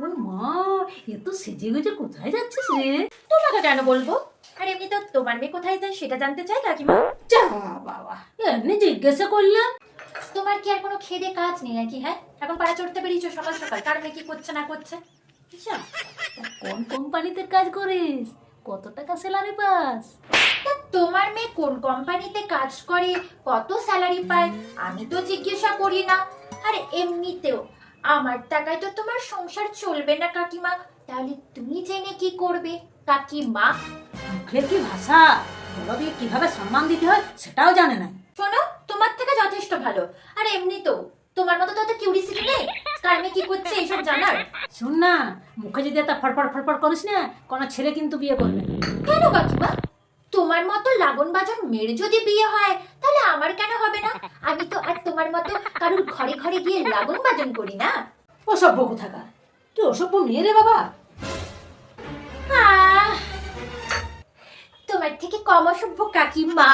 ও মা, এ তো সেজে গুজে কোথায় যাচ্ছিস রে? তোমাকে কেন বলবো? আর এমনি তো তোমার মেয়ে কোথায় যায় সেটা জানতে চাই কাকিমা। যা বাবা, এমনি জিজ্ঞাসা করলাম। তোমার কি আর কোনো খেদে কাজ নেই নাকি? হ্যাঁ, এখন পাড়া চড়তে বেরিয়েছো সকাল সকাল, কার মেয়ে কি করছে না করছে। আচ্ছা, তা কোন কোম্পানিতে কাজ করিস? কত টাকা স্যালারি পাস? তা তোমার মেয়ে কোন কোম্পানিতে কাজ করে, কত স্যালারি পায়, আমি তো জিজ্ঞাসা করি না। আর এমনিতেও আমার টাকায় তো তোমার সংসার চলবে না কাকিমা, তাহলে তুমি জেনে কি করবে কাকিমা? মুখের কি ভাষা! বলো দিয়ে কিভাবে সম্মান দিতে হয় সেটাও জানে না। শোনো, তোমার থেকে যথেষ্ট ভালো। আর এমনিতেও তোমার মতো তো অত কিউরিসিটি নেই কার মেয়ে কি করছে এইসব জানার। শুন না, মুখে যদি এত ফড়ফড় ফড়ফড় করিস না, কোনো ছেলে কিন্তু বিয়ে করবে না। কেন কাকিমা? তোমার মতো লাগন বাজন মেয়ের যদি বিয়ে হয় তাহলে আমার কেন হবে না? আমি তো আর তোমার মতো কারোর ঘরে ঘরে গিয়ে লাগন বাজন করি না। অসভ্য কোথাকার! তুই অসভ্য মেয়ে রে বাবা। আহ, তোমার থেকে কম অসভ্য কাকিমা।